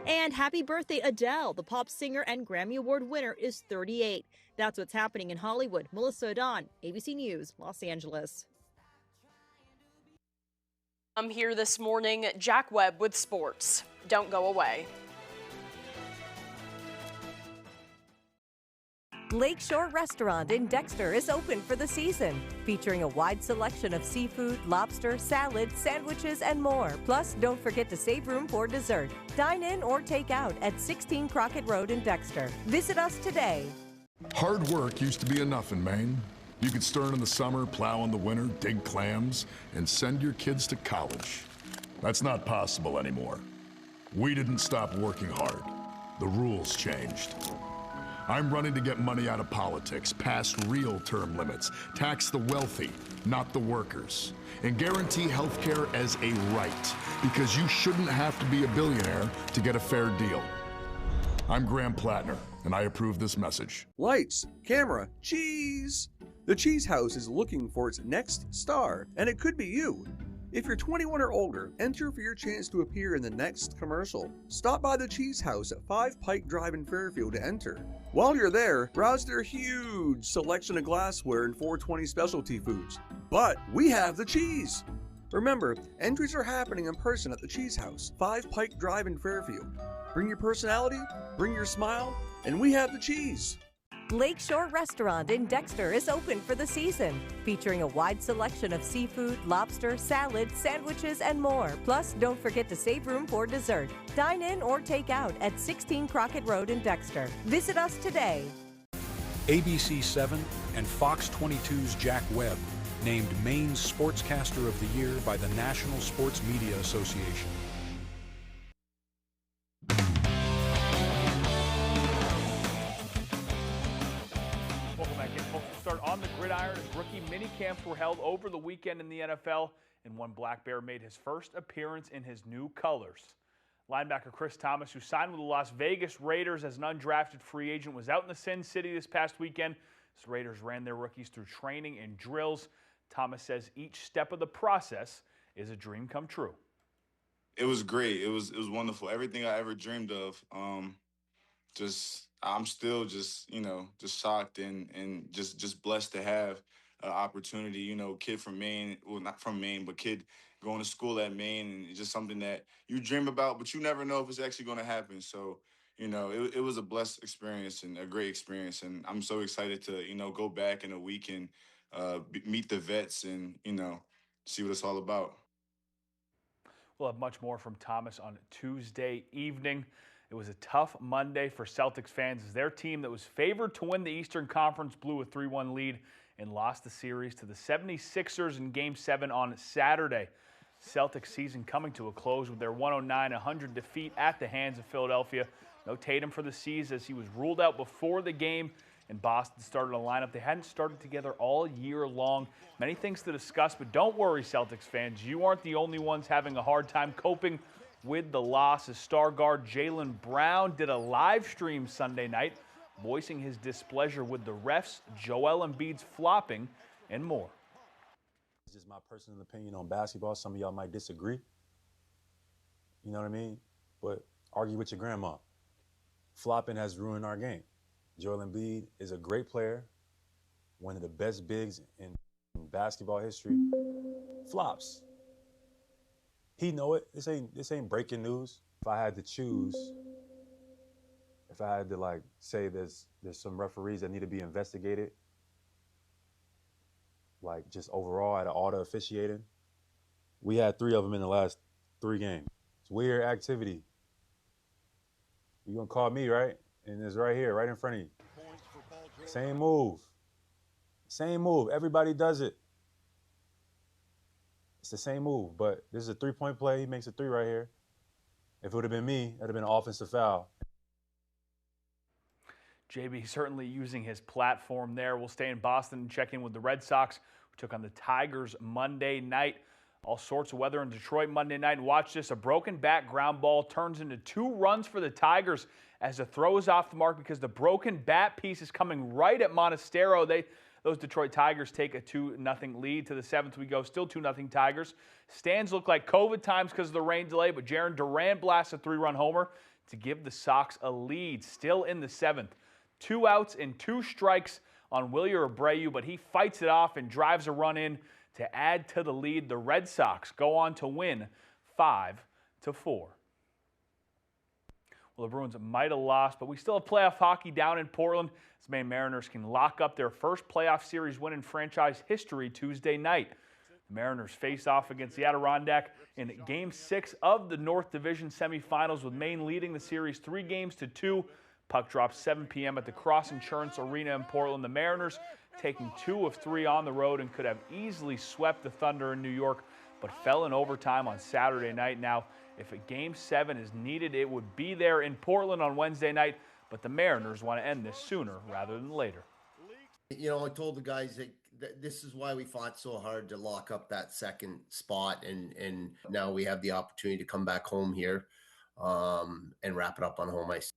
And happy birthday, Adele. The pop singer and Grammy Award winner is 38. That's what's happening in Hollywood. Melissa Dawn, ABC News, Los Angeles. I'm here this morning, Jack Webb with sports. Don't go away. Lakeshore Restaurant in Dexter is open for the season, featuring a wide selection of seafood, lobster, salad, sandwiches, and more. Plus, don't forget to save room for dessert. Dine in or take out at 16 Crockett Road in Dexter. Visit us today. Hard work used to be enough in Maine. You could stern in the summer, plow in the winter, dig clams, and send your kids to college. That's not possible anymore. We didn't stop working hard. The rules changed. I'm running to get money out of politics, past real term limits, tax the wealthy, not the workers, and guarantee health care as a right, because you shouldn't have to be a billionaire to get a fair deal. I'm Graham Plattner, and I approve this message. Lights, camera, cheese! The Cheese House is looking for its next star, and it could be you. If you're 21 or older, enter for your chance to appear in the next commercial. Stop by the Cheese House at 5 Pike Drive in Fairfield to enter. While you're there, browse their huge selection of glassware and 420 specialty foods. But we have the cheese! Remember, entries are happening in person at the Cheese House, 5 Pike Drive in Fairfield. Bring your personality, bring your smile, and we have the cheese. Lakeshore Restaurant in Dexter is open for the season, featuring a wide selection of seafood, lobster, salad, sandwiches, and more. Plus, don't forget to save room for dessert. Dine in or take out at 16 Crockett Road in Dexter. Visit us today. ABC 7 and Fox 22's Jack Webb named Maine's Sportscaster of the Year by the National Sports Media Association. Welcome back in, folks. We'll start on the gridiron as rookie mini camps were held over the weekend in the NFL, and one Black Bear made his first appearance in his new colors. Linebacker Chris Thomas, who signed with the Las Vegas Raiders as an undrafted free agent, was out in the Sin City this past weekend. The Raiders ran their rookies through training and drills. Thomas says each step of the process is a dream come true. It was great. It was wonderful. Everything I ever dreamed of. I'm still just shocked and just blessed to have an opportunity. Kid from Maine, well, not from Maine, but kid going to school at Maine, and it's just something that you dream about, but you never know if it's actually going to happen. So, it was a blessed experience and a great experience, and I'm so excited to, go back in a week and meet the vets and, see what it's all about. We'll have much more from Thomas on Tuesday evening. It was a tough Monday for Celtics fans as their team that was favored to win the Eastern Conference blew a 3-1 lead and lost the series to the 76ers in Game 7 on Saturday. Celtics season coming to a close with their 109-100 defeat at the hands of Philadelphia. No Tatum for the season as he was ruled out before the game, and Boston started a lineup they hadn't started together all year long. Many things to discuss, but don't worry, Celtics fans. You aren't the only ones having a hard time coping with the loss, as star guard Jaylen Brown did a live stream Sunday night, voicing his displeasure with the refs, Joel Embiid's flopping, and more. It's just my personal opinion on basketball. Some of y'all might disagree. You know what I mean? But argue with your grandma. Flopping has ruined our game. Joel Embiid is a great player, one of the best bigs in basketball history. Flops. He know it. This ain't breaking news. If I had to choose, if I had to say there's some referees that need to be investigated, just overall out of all the officiating, we had 3 of them in the last 3 games. It's weird activity. You gonna call me, right? And it's right here, right in front of you. Same move. Same move. Everybody does it. It's the same move, but this is a 3-point play. He makes a 3 right here. If it would have been me, it would have been an offensive foul. JB certainly using his platform there. We'll stay in Boston and check in with the Red Sox, who took on the Tigers Monday night. All sorts of weather in Detroit Monday night. And watch this, a broken bat ground ball turns into 2 runs for the Tigers as the throw is off the mark because the broken bat piece is coming right at Montestero. Those Detroit Tigers take a 2-0 lead. To the 7th we go, still 2-0 Tigers. Stands look like COVID times because of the rain delay, but Jarren Duran blasts a 3-run homer to give the Sox a lead. Still in the 7th. 2 outs and 2 strikes on Wilyer Abreu, but he fights it off and drives a run in to add to the lead. The Red Sox go on to win 5-4. Well, the Bruins might have lost, but we still have playoff hockey down in Portland. As Maine Mariners can lock up their first playoff series win in franchise history Tuesday night. The Mariners face off against the Adirondack in Game 6 of the North Division semifinals, with Maine leading the series 3-2. Puck drops 7 p.m. at the Cross Insurance Arena in Portland. The Mariners taking 2 of 3 on the road and could have easily swept the Thunder in New York, but fell in overtime on Saturday night. Now, if a Game 7 is needed, it would be there in Portland on Wednesday night, but the Mariners want to end this sooner rather than later. I told the guys that this is why we fought so hard to lock up that second spot, and now we have the opportunity to come back home here and wrap it up on home ice.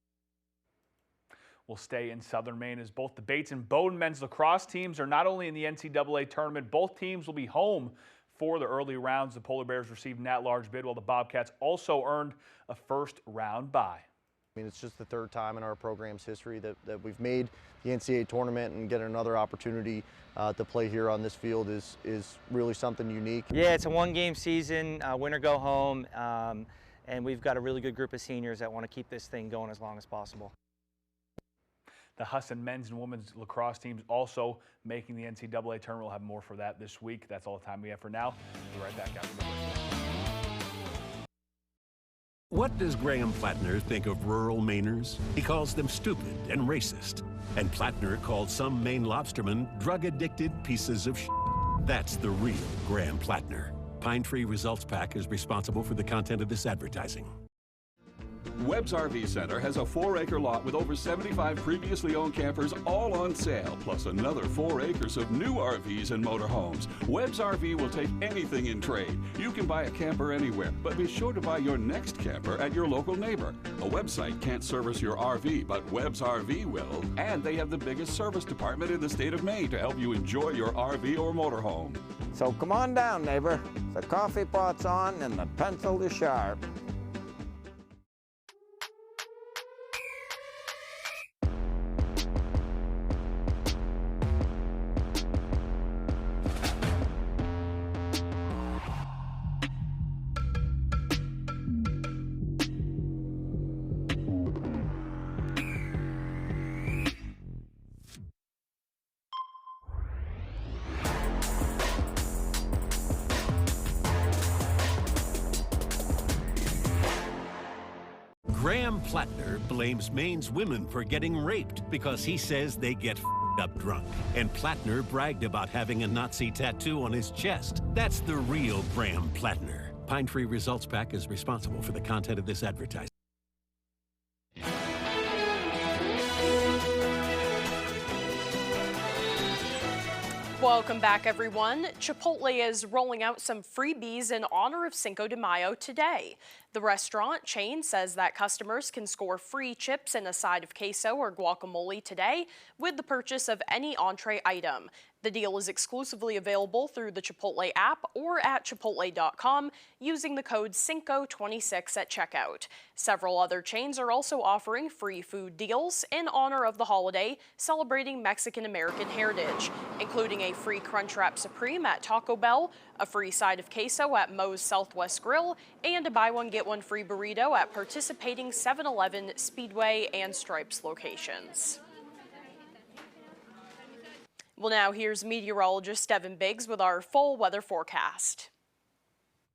We'll stay in Southern Maine as both the Bates and Bowdoin men's lacrosse teams are not only in the NCAA tournament, both teams will be home for the early rounds. The Polar Bears received an at-large bid, while the Bobcats also earned a first-round bye. It's just the 3rd time in our program's history that we've made the NCAA tournament, and getting another opportunity to play here on this field is really something unique. Yeah, it's a 1-game season, win or go home, and we've got a really good group of seniors that want to keep this thing going as long as possible. The Husson men's and women's lacrosse teams also making the NCAA tournament. We'll have more for that this week. That's all the time we have for now. We'll be right back after the break. What does Graham Plattner think of rural Mainers? He calls them stupid and racist. And Plattner called some Maine lobstermen drug-addicted pieces of shit. That's the real Graham Plattner. Pine Tree Results Pack is responsible for the content of this advertising. Webb's RV Center has a 4-acre lot with over 75 previously owned campers all on sale, plus another 4 acres of new RVs and motorhomes. Webb's RV will take anything in trade. You can buy a camper anywhere, but be sure to buy your next camper at your local neighbor. A website can't service your RV, but Webb's RV will. And they have the biggest service department in the state of Maine to help you enjoy your RV or motorhome. So come on down, neighbor. The coffee pot's on and the pencil is sharp. Graham Plattner blames Maine's women for getting raped because he says they get up drunk. And Plattner bragged about having a Nazi tattoo on his chest. That's the real Graham Plattner. Pine Tree Results Pack is responsible for the content of this advertising. Welcome back, everyone. Chipotle is rolling out some freebies in honor of Cinco de Mayo today. The restaurant chain says that customers can score free chips and a side of queso or guacamole today with the purchase of any entree item. The deal is exclusively available through the Chipotle app or at chipotle.com using the code CINCO26 at checkout. Several other chains are also offering free food deals in honor of the holiday, celebrating Mexican-American heritage, including a free Crunchwrap Supreme at Taco Bell, a free side of queso at Moe's Southwest Grill, and a buy one get one free burrito at participating 7-Eleven, Speedway, and Stripes locations. Well, now here's meteorologist Devin Biggs with our full weather forecast.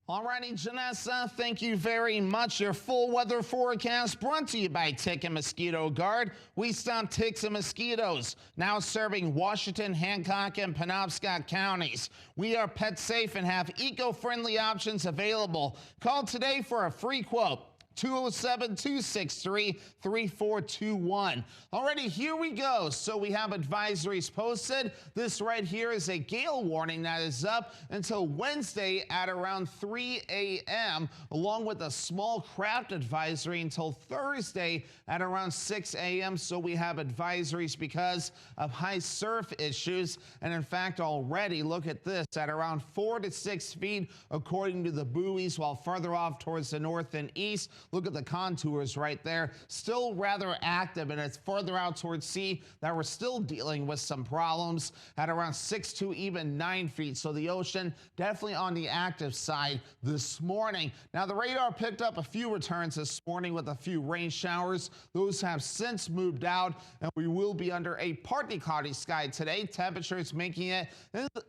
Alrighty, Janessa, thank you very much. Your full weather forecast brought to you by Tick and Mosquito Guard. We stop ticks and mosquitoes, now serving Washington, Hancock, and Penobscot counties. We are pet safe and have eco-friendly options available. Call today for a free quote. 207-263-3421. Alrighty, here we go. So we have advisories posted. This right here is a gale warning that is up until Wednesday at around 3 a.m., along with a small craft advisory until Thursday at around 6 a.m. So we have advisories because of high surf issues. And in fact, already, look at this, at around 4 to 6 feet, according to the buoys, while further off towards the north and east, look at the contours right there, still rather active, and it's further out towards sea that we're still dealing with some problems at around 6 to even 9 feet. So the ocean definitely on the active side this morning. Now the radar picked up a few returns this morning with a few rain showers. Those have since moved out, and we will be under a partly cloudy sky today. Temperatures making it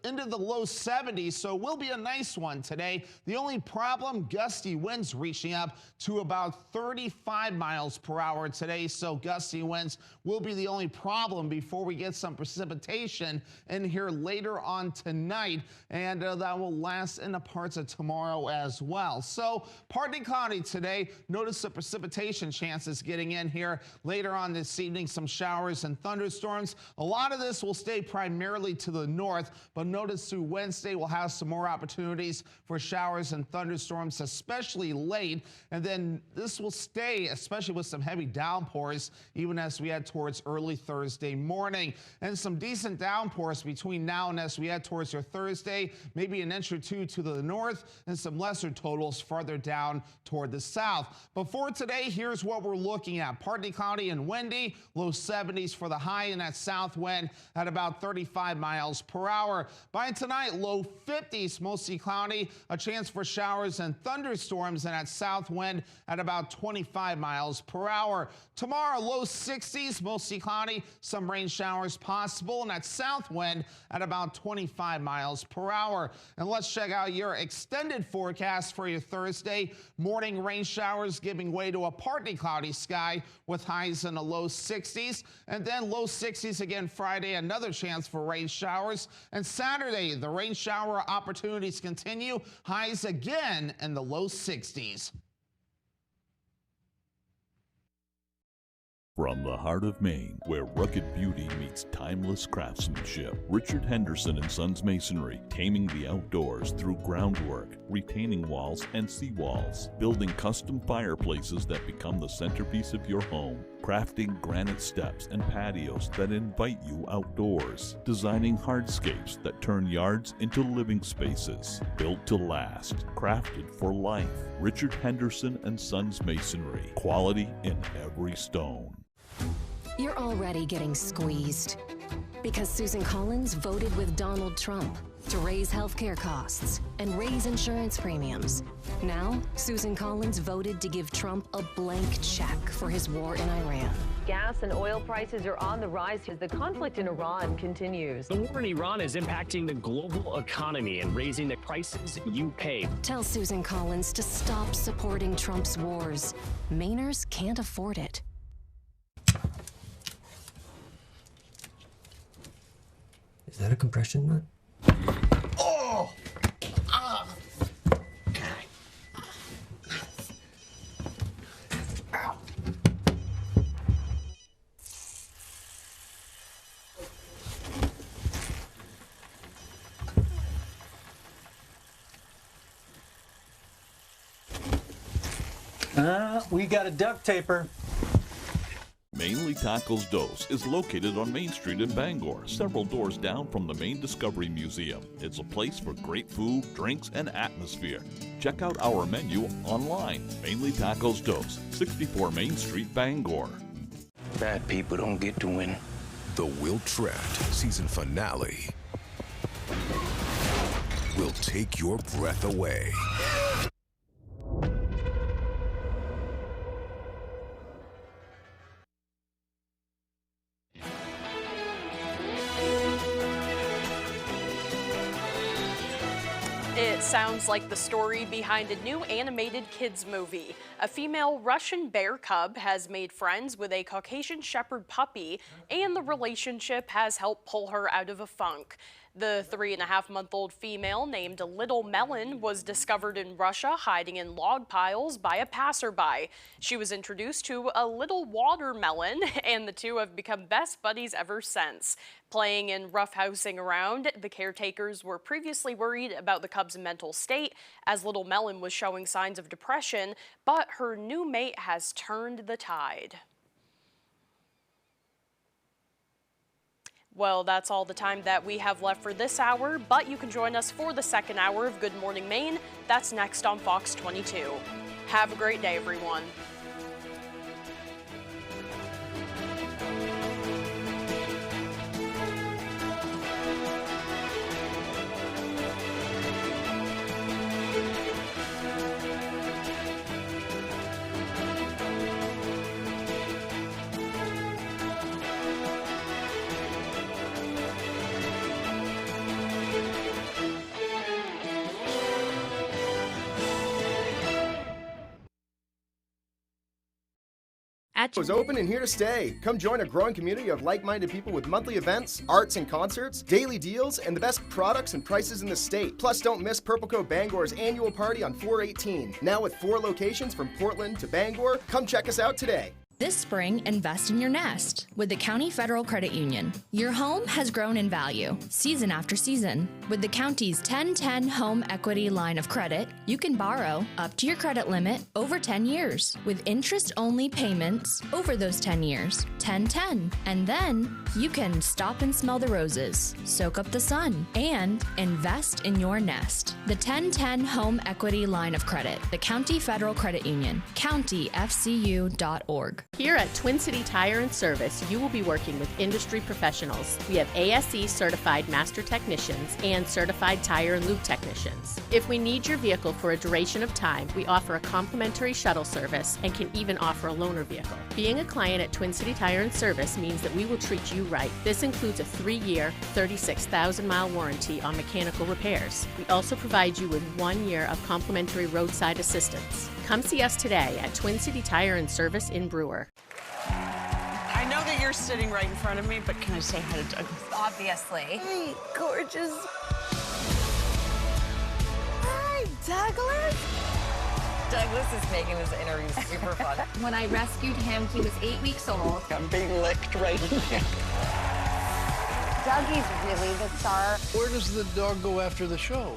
into the low 70s, so it will be a nice one today. The only problem, gusty winds reaching up to about 35 miles per hour today, so gusty winds will be the only problem before we get some precipitation in here later on tonight, and that will last into parts of tomorrow as well. So partly cloudy today. Notice the precipitation chances getting in here later on this evening, some showers and thunderstorms. A lot of this will stay primarily to the north, but notice through Wednesday we'll have some more opportunities for showers and thunderstorms, especially late, and then this will stay, especially with some heavy downpours, even as we head towards early Thursday morning. And some decent downpours between now and as we head towards your Thursday, maybe an inch or two to the north, and some lesser totals farther down toward the south. Before today, here's what we're looking at. Partly cloudy and windy, low 70s for the high, and that south wind at about 35 miles per hour. By tonight, low 50s, mostly cloudy, a chance for showers and thunderstorms, and that south wind at about 25 miles per hour. Tomorrow, low 60s, mostly cloudy, some rain showers possible, and that south wind at about 25 miles per hour. And let's check out your extended forecast for your Thursday. Morning rain showers giving way to a partly cloudy sky with highs in the low 60s. And then low 60s again Friday, another chance for rain showers. And Saturday, the rain shower opportunities continue. Highs again in the low 60s. From the heart of Maine, where rugged beauty meets timeless craftsmanship, Richard Henderson & Sons Masonry, taming the outdoors through groundwork, retaining walls and seawalls, building custom fireplaces that become the centerpiece of your home, crafting granite steps and patios that invite you outdoors, designing hardscapes that turn yards into living spaces, built to last, crafted for life. Richard Henderson & Sons Masonry, quality in every stone. You're already getting squeezed because Susan Collins voted with Donald Trump to raise healthcare costs and raise insurance premiums. Now, Susan Collins voted to give Trump a blank check for his war in Iran. Gas and oil prices are on the rise as the conflict in Iran continues. The war in Iran is impacting the global economy and raising the prices you pay. Tell Susan Collins to stop supporting Trump's wars. Mainers can't afford it. Is that a compression nut? Oh! Ah! We got a duct taper. Mainly Tacos Dos is located on Main Street in Bangor, several doors down from the Maine Discovery Museum. It's a place for great food, drinks, and atmosphere. Check out our menu online. Mainly Tacos Dos, 64 Main Street, Bangor. Bad people don't get to win. The Will Trapped season finale will take your breath away. It sounds like the story behind a new animated kids movie. A female Russian bear cub has made friends with a Caucasian shepherd puppy, and the relationship has helped pull her out of a funk. The 3.5-month-old female named Little Melon was discovered in Russia hiding in log piles by a passerby. She was introduced to a little watermelon, and the two have become best buddies ever since. Playing and roughhousing around, the caretakers were previously worried about the cub's mental state as Little Melon was showing signs of depression, but her new mate has turned the tide. Well, that's all the time that we have left for this hour, but you can join us for the second hour of Good Morning Maine. That's next on Fox 22. Have a great day, everyone. is open and here to stay. Come join a growing community of like-minded people with monthly events, arts and concerts, daily deals, and the best products and prices in the state. Plus, don't miss Purple Coat Bangor's annual party on 4/18. Now with 4 locations from Portland to Bangor. Come check us out today. This spring, invest in your nest with the County Federal Credit Union. Your home has grown in value, season after season. With the county's 10-10 Home Equity Line of Credit, you can borrow up to your credit limit over 10 years, with interest-only payments over those 10 years, 10-10. And then you can stop and smell the roses, soak up the sun, and invest in your nest. The 10-10 Home Equity Line of Credit, the County Federal Credit Union, countyfcu.org. Here at Twin City Tire and Service, you will be working with industry professionals. We have ASE certified master technicians and certified tire and lube technicians. If we need your vehicle for a duration of time, we offer a complimentary shuttle service and can even offer a loaner vehicle. Being a client at Twin City Tire and Service means that we will treat you right. This includes a 3-year, 36,000-mile warranty on mechanical repairs. We also provide you with 1 year of complimentary roadside assistance. Come see us today at Twin City Tire and Service in Brewer. I know that you're sitting right in front of me, but can I say hi to Douglas? Obviously. Hey, gorgeous. Hi, Douglas. Douglas is making this interview super fun. When I rescued him, he was 8 weeks old. I'm being licked right here. Dougie's really the star. Where does the dog go after the show?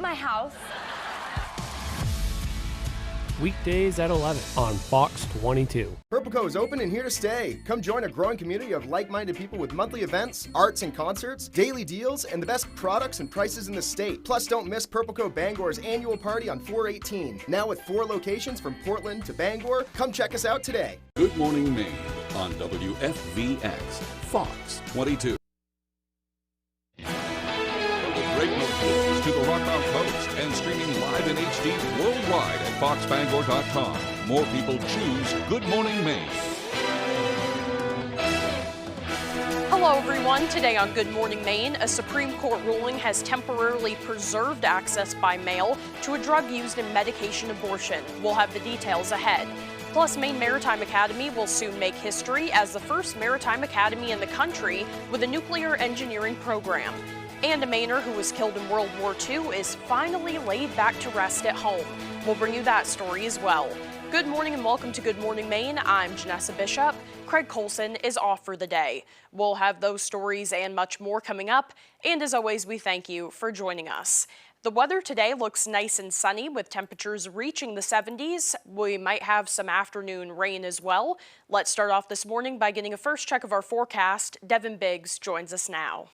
My house. Weekdays at 11 on Fox 22. Purple Co is open and here to stay. Come join a growing community of like-minded people with monthly events, arts and concerts, daily deals, and the best products and prices in the state. Plus, don't miss Purple Co Bangor's annual party on 4/18. Now with 4 locations from Portland to Bangor. Come check us out today. Good Morning Maine on WFVX, Fox 22. Radio tours to the Rock Mount Coast and streaming live in HD worldwide at foxbangor.com. More people choose Good Morning Maine. Hello, everyone. Today on Good Morning Maine, a Supreme Court ruling has temporarily preserved access by mail to a drug used in medication abortion. We'll have the details ahead. Plus, Maine Maritime Academy will soon make history as the first maritime academy in the country with a nuclear engineering program. And a Mainer who was killed in World War II is finally laid back to rest at home. We'll bring you that story as well. Good morning and welcome to Good Morning Maine. I'm Janessa Bishop. Craig Colson is off for the day. We'll have those stories and much more coming up. And as always, we thank you for joining us. The weather today looks nice and sunny with temperatures reaching the 70s. We might have some afternoon rain as well. Let's start off this morning by getting a first check of our forecast. Devin Biggs joins us now.